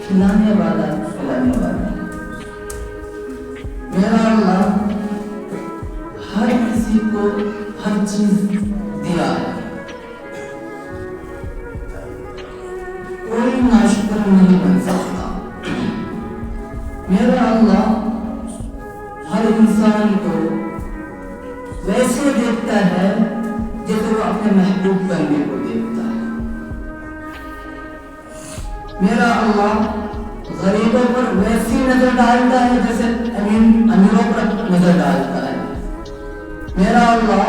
کھلانے والا کھلانے والا میرا اللہ ہر کسی کو ہر چیز دیا ہے، کوئی ناشکر نہیں بن سکتا۔ میرا اللہ ہر انسان کو ویسے دیکھتا ہے جیسے وہ اپنے محبوب بندے کو دیکھتا ہے۔ میرا اللہ غریبوں پر ویسی نظر ڈالتا ہے جیسے امیروں پر نظر ڈالتا ہے۔ میرا اللہ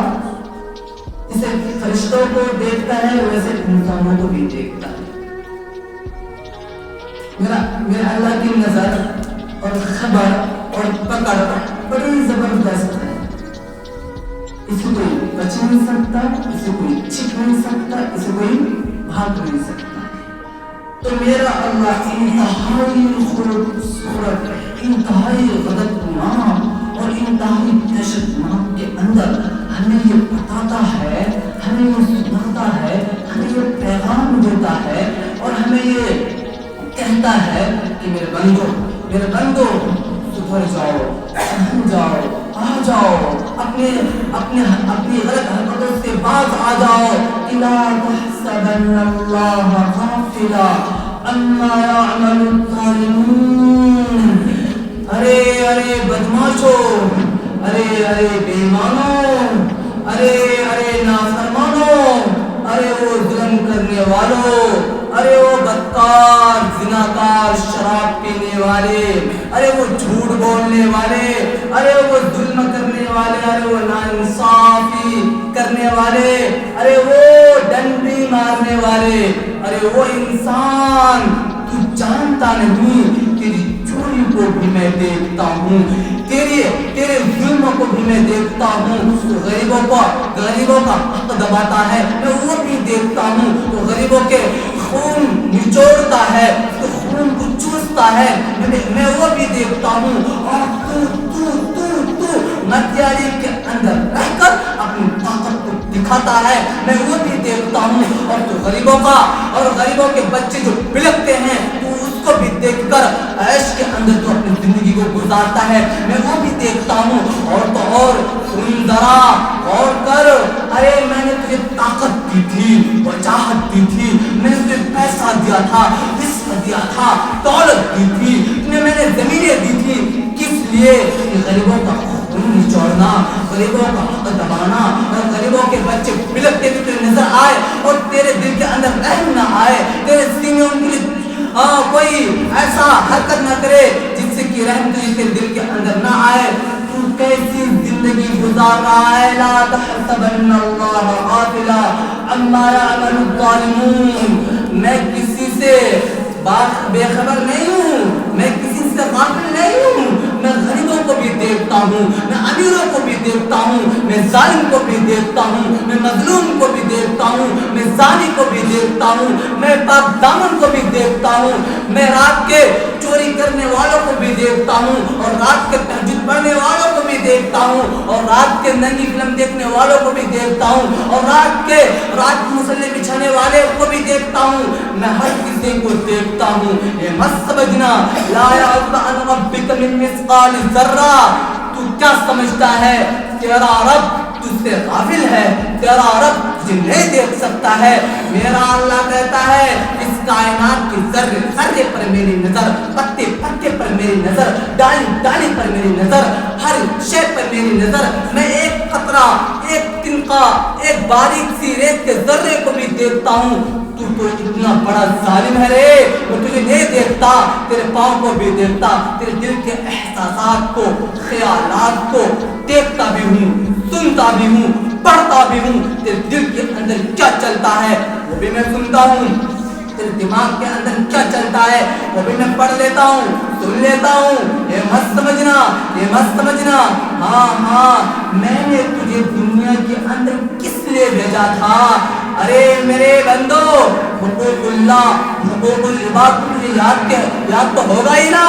جسے فرشتوں کو دیکھتا ہے ویسے انسانوں کو بھی دیکھتا ہے۔ میرا اللہ کی نظر اور خبر اور پکڑ بڑی زبردست ہے، اسے کوئی بچ نہیں سکتا، اسے کوئی چھپ نہیں سکتا، اسے کوئی بھاگ نہیں سکتا۔ تو میرا اللہ انتہائی خوبصورت، انتہائی غضبناک اور انتہائی دہشتناک کے اندر ہمیں یہ بتاتا ہے، ہمیں یہ سناتا ہے، ہمیں یہ پیغام دیتا ہے اور ہمیں یہ کہتا ہے کہ میرے بندو سدھر جاؤ، سدھر جاؤ، آ جاؤ، اپنی غلط حرکتوں سے باز آ جاؤ۔ الا تحسبن اللہ غافلا عما يعمل الظالمون۔ ارے بدماشو، ارے بے ایمانو، ارے نافرمانو، ارے وہ ظلم کرنے والوں، ارے وہ بدکار، زناکار، شراب پینے والے، ارے وہ جھوٹ بولنے والے، ارے وہ ظلم کرنے والے، ارے وہ ناانصافی کرنے والے، ارے وہ ڈنڈی مارنے والے، ارے وہ انسان تو جانتا نہیں، تیری چوری کو بھی میں دیکھتا ہوں، تیرے ظلم کو بھی میں دیکھتا ہوں، تو غریبوں کا حق دباتا ہے میں وہ بھی دیکھتا ہوں، تو غریبوں کے خون نچوڑتا ہے، تو خون کو چوستا ہے میں وہ بھی دیکھتا ہوں، اور تو مدیاری کے اندر رہ کر اپنی طاقت کو دکھاتا ہے میں وہ بھی دیکھتا ہوں، اور تو غریبوں کے بچے جو بلکتے ہیں تو اس کو بھی دیکھ کر عیش کے اندر تو اپنی زندگی کو گزارتا ہے میں وہ بھی دیکھتا ہوں، اور تو اور سن ذرا غور کر، ارے میں نے تجھے طاقت دی تھی، وجاہت دی تھی، میں نے تجھے پیسہ دیا تھا، عزت دیا تھا، دولت دی تھی، میں نے زمینیں دی تھی، کس لیے؟ کہ غریبوں کا خون نچوڑنا، غریبوں کا حق دبانا، اور غریبوں کے بچے بلکتے ہوئے تجھے نظر آئے اور تیرے دل کے اندر رحم نہ آئے، تیرے سینے ان کے لیے کوئی ایسا حرکت نہ کرے جس سے کہ رحم تجھے دل کے اندر نہ آئے، تو کیسی زندگی گزار رہا ہے؟ لا تحسبن اللہ غافلا عما يعمل الظالمون۔ میں کسی سے بے خبر نہیں ہوں، میں کسی سے غافل نہیں ہوں، میں غریبوں کو بھی دیکھتا ہوں، میں امیروں کو بھی دیکھتا ہوں، میں ظالم کو بھی دیکھتا ہوں، میں مظلوم کو بھی دیکھتا ہوں، میں زانی کو بھی دیکھتا ہوں، میں پاک دامن کو بھی دیکھتا ہوں، میں رات کے چوری کرنے والوں کو بھی دیکھتا ہوں، اور رات کے تہجد پڑھنے والوں کو بھی دیکھتا ہوں، اور رات کے ننگی فلم دیکھنے والوں کو بھی دیکھتا ہوں، اور رات کے مصلی بچھانے والے کو بھی دیکھتا ہوں، میں ہر کسی کو دیکھتا ہوں۔ یہ مت سمجھنا لا يعزب عن ربك من مثقال ذرہ، تو کیا سمجھتا ہے تیرا رب تجھ سے غافل ہے، تیرا رب تجھے نہیں دیکھ سکتا ہے؟ میرا اللہ کہتا ہے اس کائنات کی ذرے ذرے پر میری نظر، پتے پتے پر میری نظر، ڈالی ڈالی پر میری نظر، ہر شے پر میری نظر، میں ایک قطرہ، ایک تنقہ، ایک باریک سی ریت کے ذرے کو بھی دیکھتا ہوں۔ تو اتنا بڑا ظالم ہے رے، وہ تجھے نہیں دیکھتا، تیرے پاؤں کو بھی دیکھتا، تیرے دل کے احساسات کو، خیالات کو دیکھتا بھی ہوں، سنتا بھی ہوں، پڑھتا بھی ہوں، تیرے دل کے اندر کیا چلتا ہے وہ بھی میں سنتا ہوں، تیرے دماغ کے اندر کیا چلتا ہے وہ بھی میں پڑھ لیتا ہوں، سن لیتا ہوں۔ یہ مت سمجھنا، یہ مت سمجھنا، ہاں میں نے تجھے دنیا کے اندر کس لیے بھیجا تھا؟ ارے میرے بندو، حقوق اللہ، حقوق العباد تجھے یاد تو ہوگا ہی نا،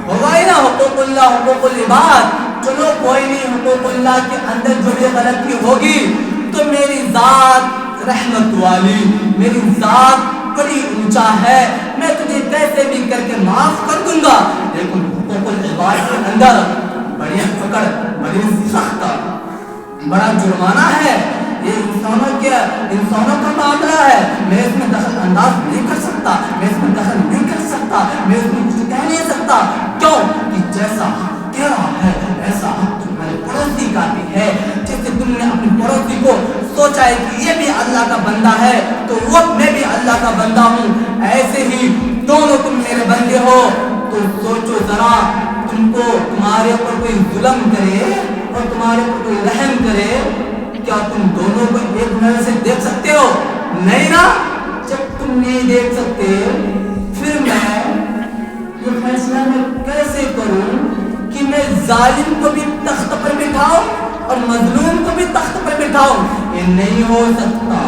حقوق اللہ، حقوق العباد۔ چلو کوئی نہیں، حقوق اللہ کے اندر جو بھی غلطی ہوگی تو میری ذات رحمت والی، میری ذات بڑی اونچا ہے، میں تجھے کیسے بھی کر کے معاف کر دوں گا، لیکن حقوق العباد کے اندر بڑی پکڑ، بڑی سخت، بڑا جرمانہ ہے، یہ انسانوں کا معاملہ ہے، میں اس میں دخل انداز نہیں کر سکتا، میں اس میں دخل نہیں کر سکتا، میں اس میں کچھ کہہ نہیں سکتا، کیوں کہ جیسا حق تیرا ہے ایسا حق تمہارے پڑوسی کا بھی ہے، جیسے تم نے اپنے پڑوسی کو سوچا ہے کہ یہ بھی اللہ کا بندہ ہے تو وہ میں بھی اللہ کا بندہ ہوں، ایسے ہی دونوں تم میرے بندے ہو، تو سوچو ذرا تم کو تمہارے اوپر کوئی ظلم کرے اور تمہارے اوپر کوئی رحم کرے، کیا تم دونوں کو ایک نظر سے دیکھ سکتے ہو؟ نہیں نا، جب تم نہیں دیکھ سکتے پھر میں یہ فیصلہ میں کیسے کروں کہ میں ظالم کو بھی تخت پر بٹھاؤں اور مظلوم کو بھی تخت پر بٹھاؤں؟ یہ نہیں ہو سکتا،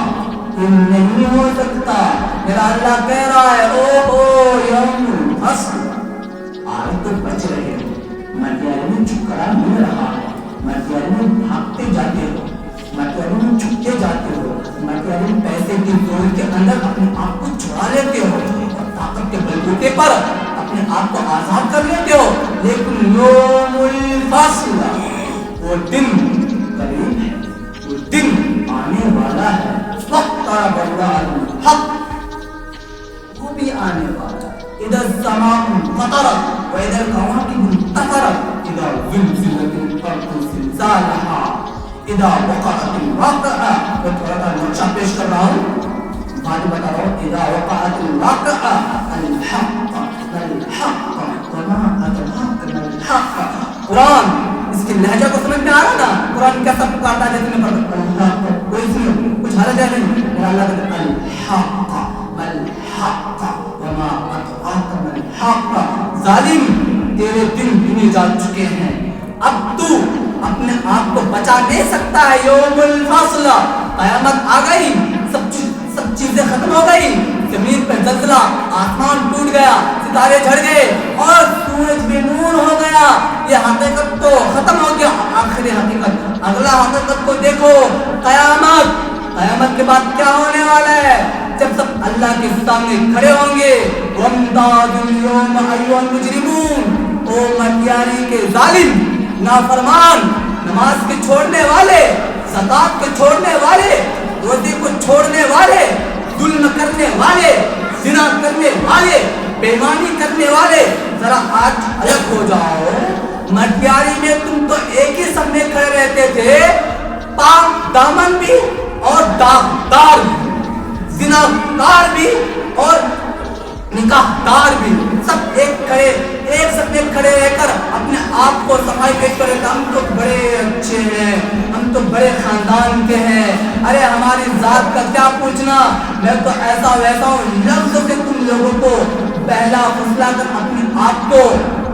یہ نہیں ہو سکتا۔ میرا اللہ کہہ رہا ہے او یوم الفصل، آج تو بچ رہے ہو، مٹیاری میں چھکڑا مل رہا ہے، مٹیاری میں بھاگتے جاتے ہو، مٹیاری میں چھپتے جاتے ہو، مٹیاری میں پیسے کی زور کے اندر اپنے آپ کو چھڑا لیتے ہو اور طاقت کے بلبوتے پر اپنے آپ کو آزاد کر لیتے ہو، لیکن یوم الفصل وہ دن قریب ہے، وہ دن آنے والا ہے، وقت الحق وہ بھی آنے والا ہے، اذا السماء انفطرت واذا الكواكب انتثرت اذا زلزلت الارض زلزالها اذا وقعت الواقعہ، میں تھوڑا سا نقشہ پیش کر رہا ہوں، بعد بتا رہا ہوں، اذا وقعت الواقعہ الحق الحق وما ادراک ما الحق۔ قرآن اس کے لہجہ کو سمجھ میں آ رہا نا، قرآن کیسا پکارتا ہے جیسے میں پڑھتا ہوں، کوئی اس میں کچھ حرج ہے نہیں، میرا اللہ کہتا ہے الحق الحق وما ادراک ما الحق۔ ظالم تیرے دن گنے جا چکے ہیں، اب تو اپنے آپ کو بچا نہیں سکتا ہے، یوم الفصل قیامت آ گئی، سب چیزیں ختم ہو گئی، زمین پر زلزلہ، آسمان ٹوٹ گیا، ستارے جھڑ گئے اور سورج بے نور ہو گیا، یہ حقیقت تو ختم ہو گیا، آخری حقیقت، اگلا حقیقت کو دیکھو، قیامت کے بعد کیا ہونے والا ہے؟ جب سب اللہ کے سامنے کھڑے ہوں گے، وَامْتَازُوا الْيَوْمَ أَيُّهَا الْمُجْرِمُونَ، او مٹیاری کے ظالم، نافرمان، نماز کے چھوڑنے والے، زکات کے چھوڑنے والے، روزے کو چھوڑنے والے، ظلم کرنے والے، زنا کرنے والے، بے ایمانی کرنے والے، ذرا آج الگ ہو جاؤ۔ مٹیاری میں تم تو ایک ہی سب میں کھڑے رہتے تھے، پاک دامن بھی اور داغدار بھی، زنا کار بھی اور نکاح دار بھی، سب ایک سب میں کھڑے رہ کر اپنے آپ کو صفائی پیش کرے کہ ہم تو بڑے اچھے ہیں، ہم تو بڑے خاندان کے ہیں، ارے ہماری ذات کا کیا پوچھنا، میں تو ایسا ویسا ہوں، لفظ سے تم لوگوں کو پہلا فیصلہ کر اپنے آپ کو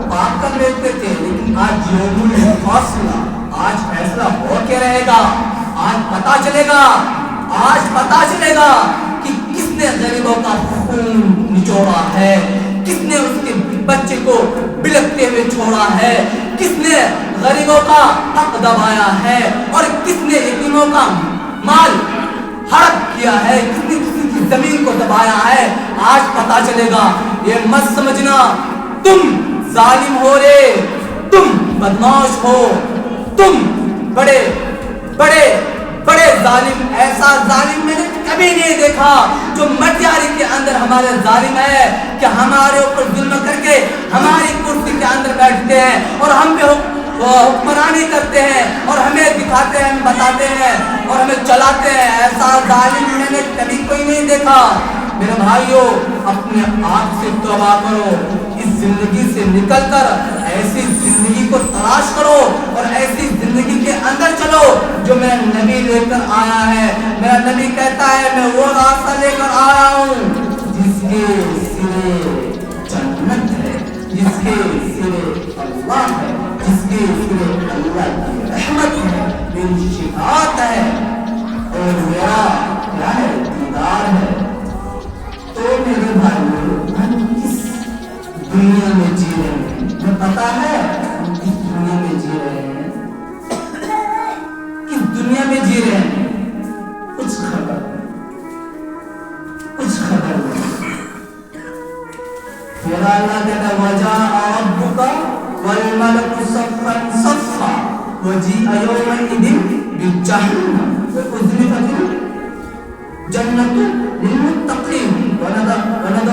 پاک کر لیتے تھے، لیکن آج یوم الفصل، آج فیصلہ ہو کے رہے گا، آج پتا چلے گا کہ کس نے غریبوں کا خون نچوڑا ہے، کس نے اس کے بچے کو بلکتے ہوئے چھوڑا ہے، کس نے غریبوں کا حق دبایا ہے اور کس نے یتیموں کا مال ہڑپ کیا ہے، کس نے کسی کی زمین کو دبایا ہے، آج پتا چلے گا۔ یہ مت سمجھنا تم ظالم ہو رے، تم بدماش ہو، تم بڑے ظالم، ایسا ظالم میں نے کبھی نہیں دیکھا جو مٹیاری کے اندر ہمارے ظالم ہے کہ ہمارے اوپر ظلم کر کے ہماری کرسی کے اندر بیٹھتے ہیں اور ہم پہ حکمرانی کرتے ہیں اور ہمیں دکھاتے ہیں، ہمیں بتاتے ہیں اور ہمیں چلاتے ہیں، ایسا ظالم میں نے کبھی کوئی نہیں دیکھا۔ میرے بھائیو، اپنے آپ سے توبہ کرو، اس زندگی سے نکل کر ایسی زندگی کو تلاش کرو اور ایسی زندگی کے اندر چلو جو میرا نبی لے کر آیا ہے۔ میرا نبی کہتا ہے میں وہ راستہ لے کر آیا ہوں جس کے سرے جنت ہے، جس کے سرے اللہ ہے، جس کے سرے اللہ کی رحمت ہے، میری شفاعت ہے اور میرا کیا ہے؟ دیدار ہے۔ تو میرے بھائیو، ہم کس دنیا میں جی رہے ہیں؟ میں پتا ہے ہم کس دنیا میں جی رہے ہیں، کس دنیا میں جی رہے ہیں، کچھ خبر نہیں۔ میرا اللہ کہتا ہے وجاء ربک والملک صفا صفا وجیء یومئذ بجہنم وأزلفت الجنة للمتقین ونضع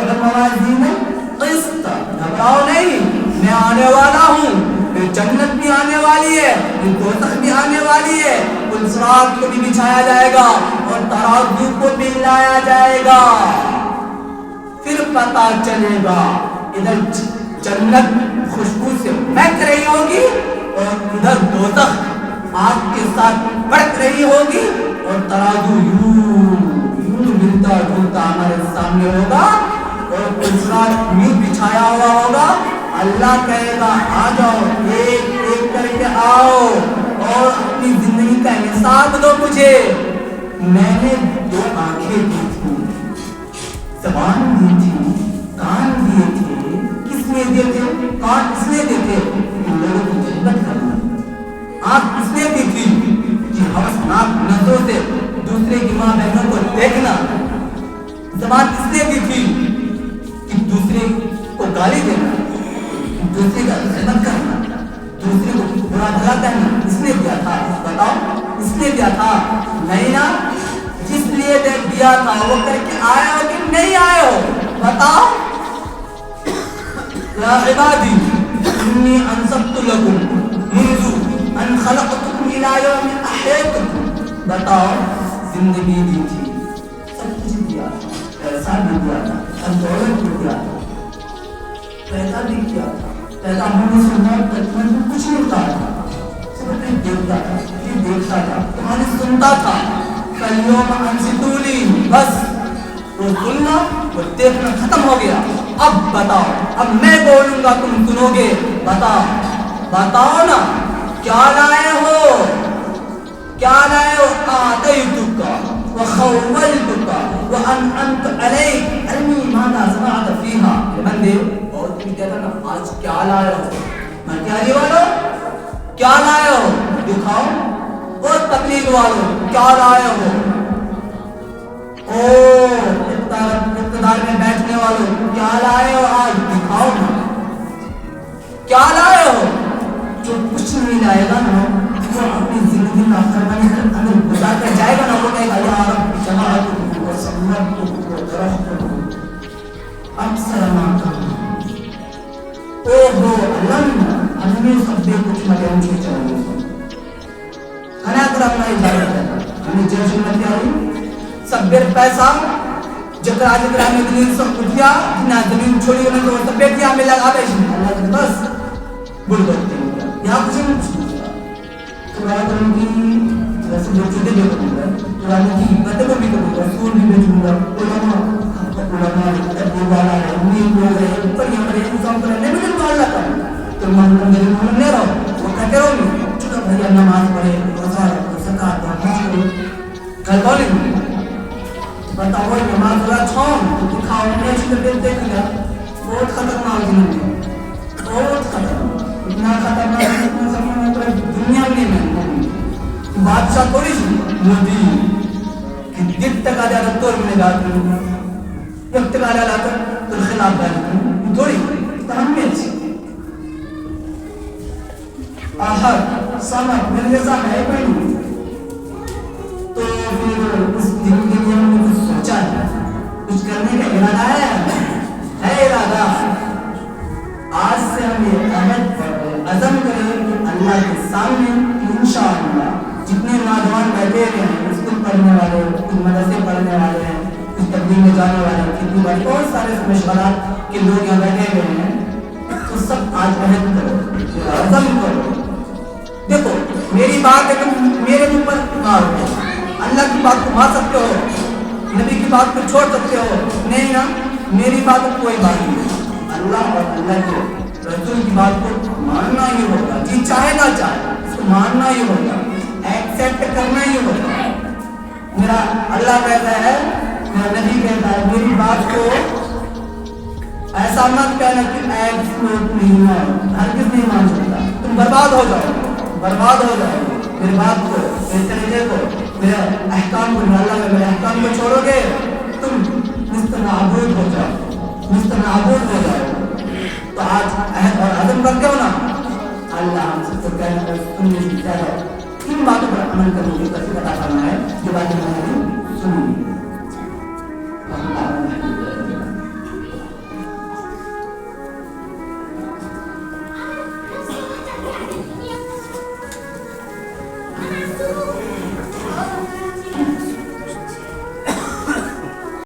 الموازین القسط. گھبراؤ نہیں، میں آنے والا ہوں، پھر جنت بھی آنے والی ہے، پھر دوزخ بھی آنے والی ہے، پھر صراط کو بھی بچھایا جائے گا اور ترازو کو بھی لایا جائے گا. پھر پتا چلے گا ادھر جنت خوشبو سے مہک رہی ہوگی اور ادھر دوزخ آگ کے ساتھ بڑک رہی ہوگی اور ترازو یوں ملتا جلتا ہمارے سامنے ہوگا اور صراط یوں بچھایا ہوا ہوگا. اللہ کہے گا آ جاؤ، ایک ایک کر کے آؤ اور اپنی زندگی کا حساب دو مجھے. میں نے دو آنکھیں دی تھی، زبان دی تھی، کان دیے تھے. کس لیے دیے تھے؟ کان اس لیے دیے تھے کہ لوگوں کو جنت کرنا. آنکھ اس لیے دی تھی کہ حوثناک نظروں سے دوسرے کی ماں بہنوں کو دیکھنا. زبان اس لیے دی تھی کہ دوسرے کو گالی دینا، دوسرے کا خدمت کرنا، دوسرے کو برا بھلا کہنا. اس لیے دیا تھا. بتاؤ اس لیے دیا تھا؟ نہیں نا. جس لیے دیا تھا وہ کر کے آئے ہو کہ نہیں آئے ہو؟ بتاؤ. یا عبادی انی انصبت لکم منذ ان خلقتکم الی یوم احییتکم. بتاؤ زندگی دی تھی، سب کچھ دیا تھا، پیسہ بھی دیا تھا، دولت بھی دیا تھا، پیسہ بھی کیا تھا، پیدا ہونے سے موت تک میں کچھ نہیں ہوتا تھا، سب کچھ دیکھتا تھا، یہ دیکھتا تھا، تمہاری سنتا تھا. فَالْيَوْمَ أَنْصِتُونِي. بس وہ سننا وہ دیکھنا ختم ہو گیا. اب بتاؤ، اب میں بولوں گا تم سنو گے. بتاؤ نا کیا لائے ہو، کیا لائے ہو؟ آتیتک وخولتک وانعمت علیک ارنی ماذا صنعت فیہا. بندے اور تم کہتا نا آج کیا لائے ہو؟ میں کیا لیے والو کیا لائے ہو؟ دکھاؤ. اور تبلیغ والوں کیا لائے ہو؟ اقتدار میں بیٹھنے والوں کیا لائے ہو؟ آج دکھاؤ نا کیا لائے ہو. جو کچھ نہیں لائے گا نا وہ اپنی زندگی میں افرمانی کر اندر گزار کر جائے گا نا. وہ کہے گا یا رب جماعتکم وسلمتکم وترحتکم اکثر ما کروں. اوہو اللہ ہمیں سب دے کچھ مدین کے چاہیے کھانا کر اپنا اجازت ہے. ہمیں جیسے میں کیا ہوئی سبیر پیسہ جکر آج اگر ہمیں دلیل سب کٹیا جنا زمین چھوڑی انہیں تو سب بیٹی ہمیں لگا بیشن. اللہ کے بس بڑھ کرتے ہیں یہاں کچھ نہیں پوچھتا. قرآن کروں گی ویسے جو چودے بھی کروں گا، قرآن کی حکمتیں کو بھی کروں گا، سور بھی بیچوں گا. علماء ابو والا ہے، امید لوگ ہے، اوپر یہاں پر ایک کام کرنے میں مجھے مال لاتا ہوں تو میرے محمد نہیں رہو. وہ کہتے رہو گی چکا بھائی نماز پڑھے، روزہ رکھو، زکات دو، حج کرو. گھر بولیں بتاؤ نماز روزہ چھوڑ دکھاؤ نہیں اچھی طرح دیکھ لیا. بہت خطرناک زندگی ہے، بہت خطرناک. اتنا خطرناک دنیا میں بادشاہ تھوڑی سی مودی کہ دل تک آ جاتا تو میں گا وقت کا لا کر تو خلاف گالی تھوڑی اہمیت سے. آہر سامت میرے جیسا ہے کوئی نہیں. تو پھر اس دن کے لیے ہم نے کچھ سوچا ہے، کچھ کرنے کا ارادہ ہے ارادہ. آج سے ہم یہ عزم کریں کہ اللہ کے سامنے انشاءاللہ جتنے نوجوان بیٹھے ہوئے ہیں، اسکول پڑھنے والے، کچھ مدرسے پڑھنے والے ہیں، کچھ تبلیغ میں جانے والے ہیں، کتنی بڑی بہت سارے مشغلات کے لوگ یہاں بیٹھے ہوئے ہیں، تو سب آج عہد کرو، عزم کرو. دیکھو میری بات ہے کہ میرے منہ پر مارو، اللہ کی بات کو مار سکتے ہو، نبی کی بات کو چھوڑ سکتے ہو نہیں نا. میری بات کوئی بات نہیں، اللہ اور اللہ کے رسول کی بات کو ماننا ہی ہوگا. جی چاہے نہ چاہے اس کو ماننا ہی ہوگا، ایکسیپٹ کرنا ہی ہوگا. میرا اللہ کہتا ہے، میرا نبی کہتا ہے میری بات کو ایسا مت کہنا کہ ایکسپورٹ نہیں ہے، ہرگز نہیں مان سکتا. تم برباد ہو جاؤ، برباد ہو جاؤ. میری بات کو، میرے طریقے کو، میرے احکام کو، اللہ میرے احکام کو چھوڑو گے تم مستنابود ہو جاؤ، مستنابود ہو جاؤ. تو آج عہد اور عزم کر کے ہونا اللہ ہم سب کو کہنا اور سننے سے زیادہ ان باتوں پر عمل کرنے کی توفیق عطا فرمائے جو باتیں ہم نے سنی.